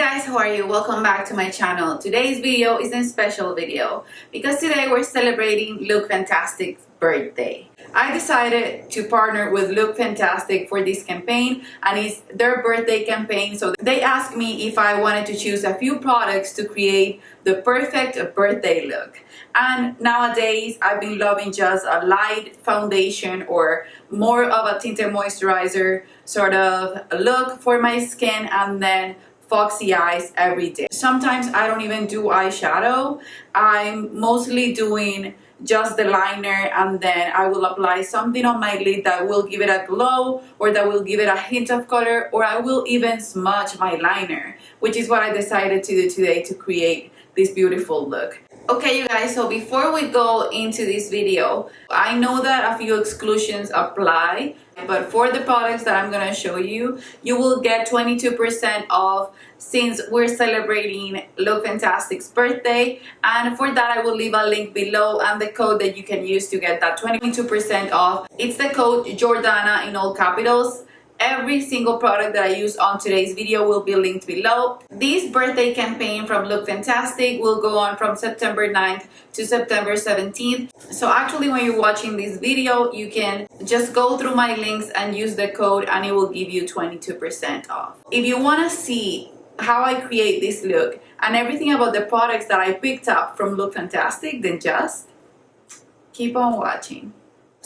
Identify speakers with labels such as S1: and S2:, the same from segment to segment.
S1: Guys, how are you? Welcome back to my channel. Today's video is a special video because today we're celebrating Lookfantastic's birthday. I decided to partner with Lookfantastic for this campaign, and it's their birthday campaign, so they asked me if I wanted to choose a few products to create the perfect birthday look. And nowadays I've been loving just a light foundation or more of a tinted moisturizer sort of look for my skin, and then foxy eyes every day. Sometimes I don't even do eyeshadow. I'm mostly doing just the liner, and then I will apply something on my lid that will give it a glow or that will give it a hint of color, or I will even smudge my liner, which is what I decided to do today to create this beautiful look. Okay, you guys, so before we go into this video, I know that a few exclusions apply, but for the products that I'm going to show you, you will get 22% off since we're celebrating Lookfantastic's birthday. And for that, I will leave a link below and the code that you can use to get that 22% off. It's the code Jordana in all capitals. Every single product that I use on today's video will be linked below. This birthday campaign from Lookfantastic will go on from September 9th to September 17th. So actually, when you're watching this video, you can just go through my links and use the code, and it will give you 22% off. If you want to see how I create this look and everything about the products that I picked up from Lookfantastic, then just keep on watching.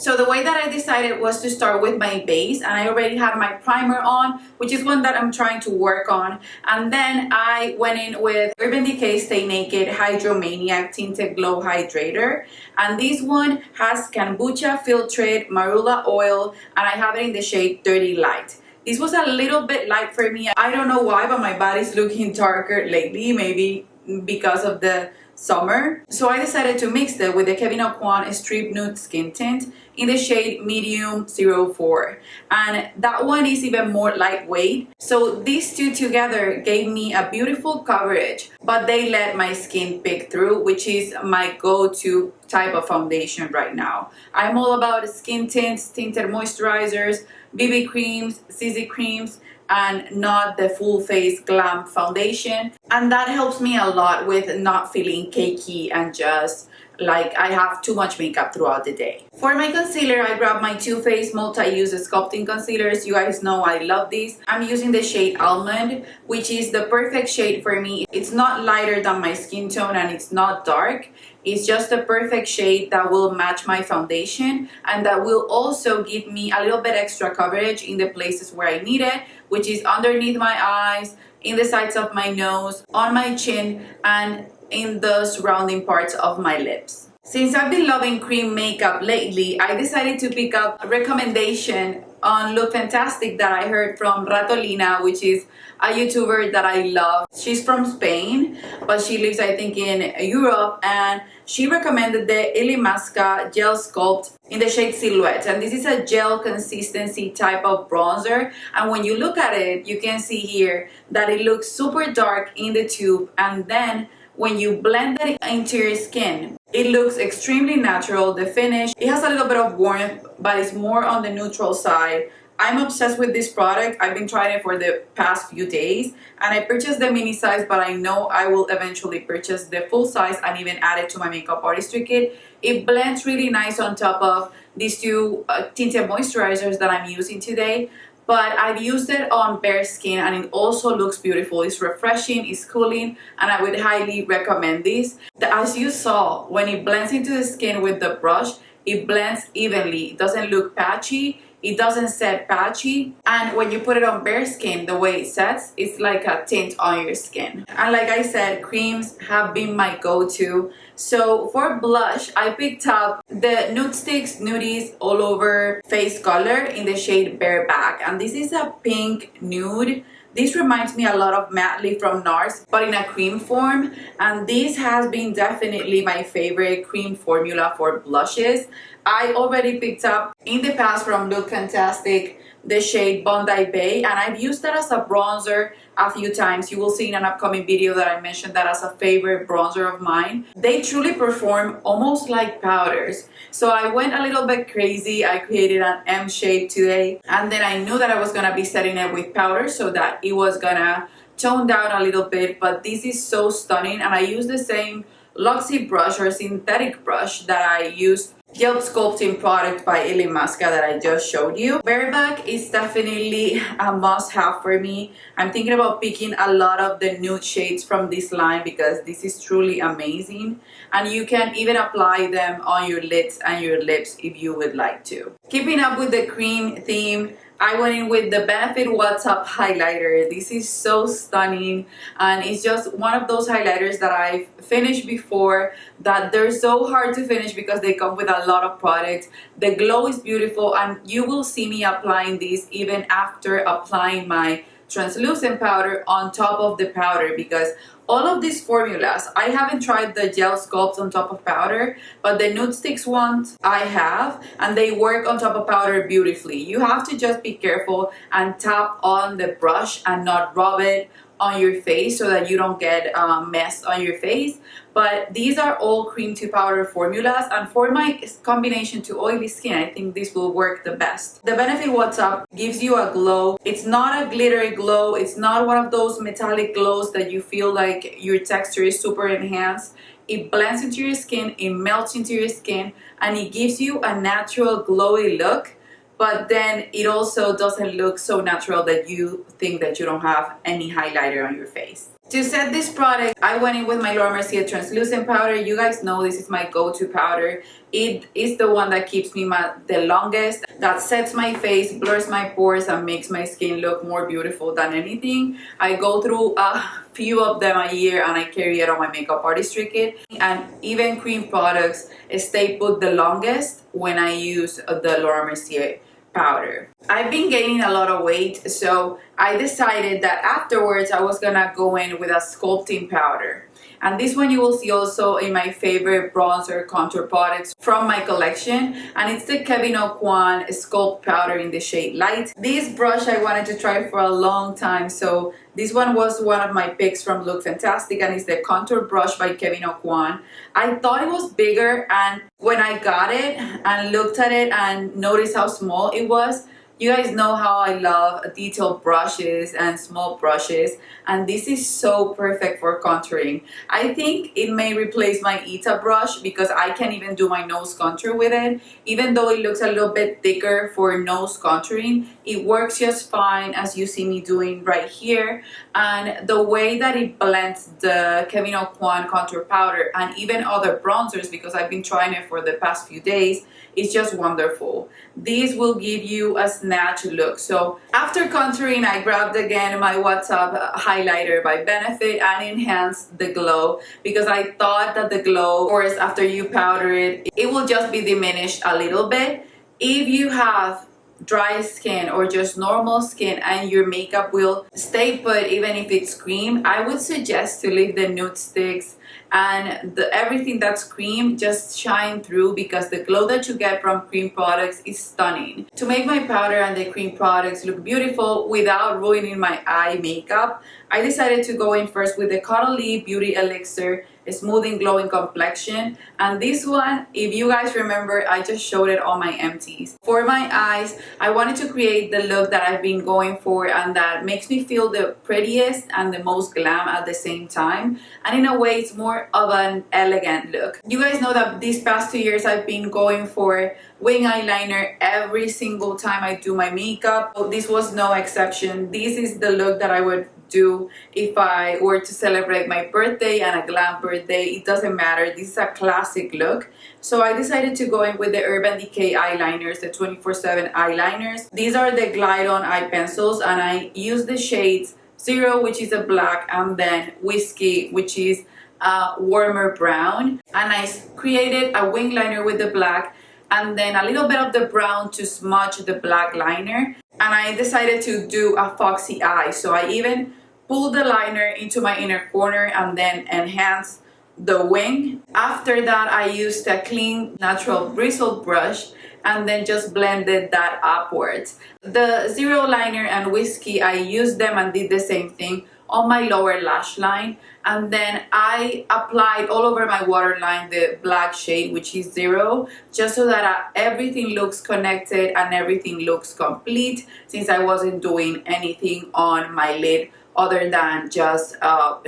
S1: So the way that I decided was to start with my base, and I already had my primer on, which is one that I'm trying to work on. And then I went in with Urban Decay Stay Naked Hydromaniac Tinted Glow Hydrator. And this one has Kombucha Filtrate Marula Oil, and I have it in the shade Dirty Light. This was a little bit light for me. I don't know why, but my body's looking darker lately, maybe because of the summer. So I decided to mix it with the Kevyn Aucoin Strip Nude Skin Tint in the shade Medium 04. And that one is even more lightweight. So these two together gave me a beautiful coverage, but they let my skin pick through, which is my go-to type of foundation right now. I'm all about skin tints, tinted moisturizers, BB creams, CC creams, and not the full face glam foundation, and that helps me a lot with not feeling cakey and just like I have too much makeup throughout the day. For my concealer, I grabbed my Too Faced Multi-Use Sculpting Concealers. You guys know I love these. I'm using the shade Almond, which is the perfect shade for me. It's not lighter than my skin tone, and it's not dark. It's just the perfect shade that will match my foundation, and that will also give me a little bit extra coverage in the places where I need it, which is underneath my eyes, in the sides of my nose, on my chin, and in the surrounding parts of my lips. Since I've been loving cream makeup lately, I decided to pick up a recommendation on Lookfantastic that I heard from Ratolina, which is a YouTuber that I love. She's from Spain, but she lives, I think, in Europe, and she recommended the Illamasqua Gel Sculpt in the shade Silhouette. And this is a gel consistency type of bronzer, and when you look at it, you can see here that it looks super dark in the tube, and then when you blend it into your skin, it looks extremely natural. The finish, it has a little bit of warmth, but it's more on the neutral side. I'm obsessed with this product. I've been trying it for the past few days, and I purchased the mini size, but I know I will eventually purchase the full size and even add it to my makeup artistry kit. It blends really nice on top of these two tinted moisturizers that I'm using today. But I've used it on bare skin, and it also looks beautiful. It's refreshing, it's cooling, and I would highly recommend this. As you saw, when it blends into the skin with the brush, it blends evenly. It doesn't look patchy. It doesn't set patchy, and when you put it on bare skin, the way it sets, it's like a tint on your skin. And like I said, creams have been my go-to. So for blush, I picked up the Nudestix Nudies All Over Face Color in the shade Bareback, and this is a pink nude. This reminds me a lot of Matte Lip from NARS, but in a cream form, and this has been definitely my favorite cream formula for blushes. I already picked up in the past from Lookfantastic the shade Bondi Bay, and I've used that as a bronzer a few times. You will see in an upcoming video that I mentioned that as a favorite bronzer of mine. They truly perform almost like powders. So I went a little bit crazy. I created an M shape today, and then I knew that I was gonna be setting it with powder so that it was gonna toned down a little bit, but this is so stunning. And I use the same Luxy brush or synthetic brush that I used gel sculpting product by Illamasqua that I just showed you. Bareback is definitely a must-have for me. I'm thinking about picking a lot of the nude shades from this line because this is truly amazing, and you can even apply them on your lids and your lips if you would like to. Keeping up with the cream theme, I went in with the Benefit What's Up highlighter. This is so stunning, and it's just one of those highlighters that I've finished before that they're so hard to finish because they come with a lot of products. The glow is beautiful, and you will see me applying this even after applying my translucent powder on top of the powder, because all of these formulas, I haven't tried the gel sculpt on top of powder, but the nudestix ones I have, and they work on top of powder beautifully. You have to just be careful and tap on the brush and not rub it on your face so that you don't get mess on your face. But these are all cream to powder formulas, and for my combination to oily skin, I think this will work the best. The Benefit What's Up gives you a glow. It's not a glittery glow. It's not one of those metallic glows that you feel like your texture is super enhanced. It blends into your skin, it melts into your skin, and it gives you a natural glowy look. But then it also doesn't look so natural that you think that you don't have any highlighter on your face. To set this product, I went in with my Laura Mercier translucent powder. You guys know this is my go-to powder. It is the one that keeps me the longest, that sets my face, blurs my pores, and makes my skin look more beautiful than anything. I go through a few of them a year, and I carry it on my makeup artistry kit. And even cream products stay put the longest when I use the Laura Mercier powder. I've been gaining a lot of weight, so I decided that afterwards I was gonna go in with a sculpting powder. And this one you will see also in my favorite bronzer contour products from my collection, and it's the Kevyn Aucoin Sculpt Powder in the shade Light. This brush I wanted to try for a long time, so this one was one of my picks from Lookfantastic, and it's the Contour Brush by Kevyn Aucoin. I thought it was bigger, and when I got it and looked at it and noticed how small it was, you guys know how I love detailed brushes and small brushes, and this is so perfect for contouring. I think it may replace my Ita brush because I can't even do my nose contour with it. Even though it looks a little bit thicker for nose contouring, it works just fine, as you see me doing right here. And the way that it blends the Kevyn Aucoin contour powder and even other bronzers, because I've been trying it for the past few days, is just wonderful. These will give you a snatch look. So after contouring, I grabbed again my What's Up highlighter by Benefit and enhanced the glow, because I thought that the glow, of course, after you powder it, it will just be diminished a little bit. If you have dry skin or just normal skin and your makeup will stay put even if it's cream, I would suggest to leave the nudestix and everything that's cream just shine through, because the glow that you get from cream products is stunning. To make my powder and the cream products look beautiful without ruining my eye makeup, I decided to go in first with the Caudalie Beauty Elixir Smoothing Glowing Complexion. And this one, if you guys remember, I just showed it on my empties. For my eyes, I wanted to create the look that I've been going for and that makes me feel the prettiest and the most glam at the same time. And in a way, it's more of an elegant look. You guys know that these past 2 years I've been going for wing eyeliner every single time I do my makeup. So this was no exception. This is the look that I would do if I were to celebrate my birthday and a glam birthday. It doesn't matter. This is a classic look. So I decided to go in with the Urban Decay eyeliners, the 24/7 eyeliners. These are the Glide On eye pencils, and I use the shades Zero, which is a black, and then Whiskey, which is a warmer brown. And I created a wing liner with the black and then a little bit of the brown to smudge the black liner. And I decided to do a foxy eye, so I even pulled the liner into my inner corner and then enhanced the wing. After that, I used a clean natural bristle brush and then just blended that upwards. The Zero liner and Whiskey, I used them and did the same thing on my lower lash line, and then I applied all over my waterline the black shade, which is Zero, just so that everything looks connected and everything looks complete, since I wasn't doing anything on my lid other than just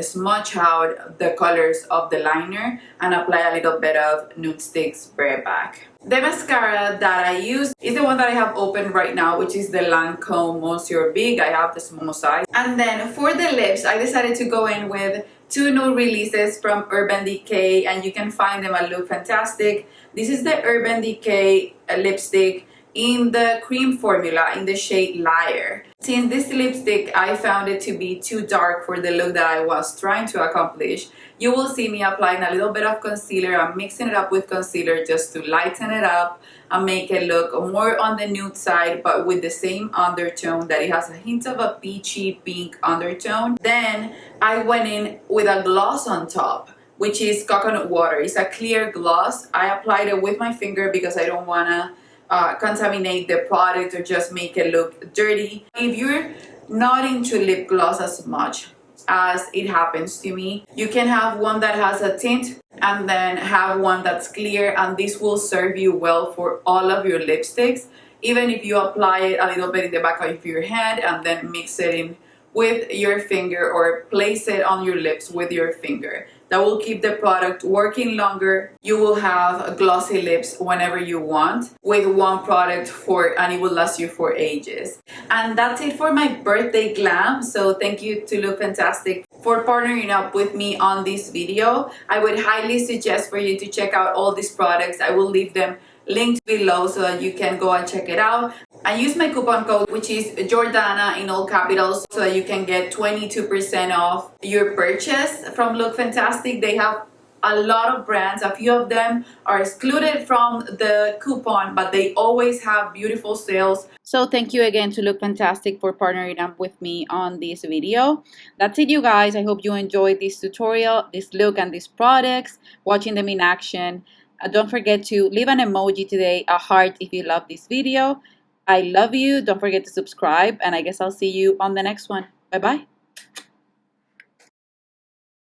S1: smudge out the colors of the liner and apply a little bit of nudestix bareback. The mascara that I use is the one that I have open right now, which is the Lancome Monsieur Big. I have the small size. And then for the lips, I decided to go in with two new releases from Urban Decay, and you can find them at Lookfantastic. This is the Urban Decay lipstick in the cream formula in the shade Liar. Since this lipstick, I found it to be too dark for the look that I was trying to accomplish, you will see me applying a little bit of concealer. I'm mixing it up with concealer just to lighten it up and make it look more on the nude side, but with the same undertone that it has a hint of a peachy pink undertone. Then I went in with a gloss on top, which is coconut water. It's a clear gloss. I applied it with my finger because I don't want to contaminate the product or just make it look dirty. If you're not into lip gloss as much as it happens to me, you can have one that has a tint and then have one that's clear, and this will serve you well for all of your lipsticks. Even if you apply it a little bit in the back of your hand and then mix it in with your finger or place it on your lips with your finger, that will keep the product working longer. You will have glossy lips whenever you want with one product and it will last you for ages. And that's it for my birthday glam. So thank you to Lookfantastic for partnering up with me on this video. I would highly suggest for you to check out all these products. I will leave them linked below so that you can go and check it out. I use my coupon code, which is Jordana in all capitals, so that you can get 22% off your purchase from Lookfantastic. They have a lot of brands. A few of them are excluded from the coupon, but they always have beautiful sales. So thank you again to Lookfantastic for partnering up with me on this video. That's it, you guys. I hope you enjoyed this tutorial, this look, and these products, watching them in action. Don't forget to leave an emoji today, a heart if you love this video. I love you. Don't forget to subscribe, and I guess I'll see you on the next one. Bye-bye.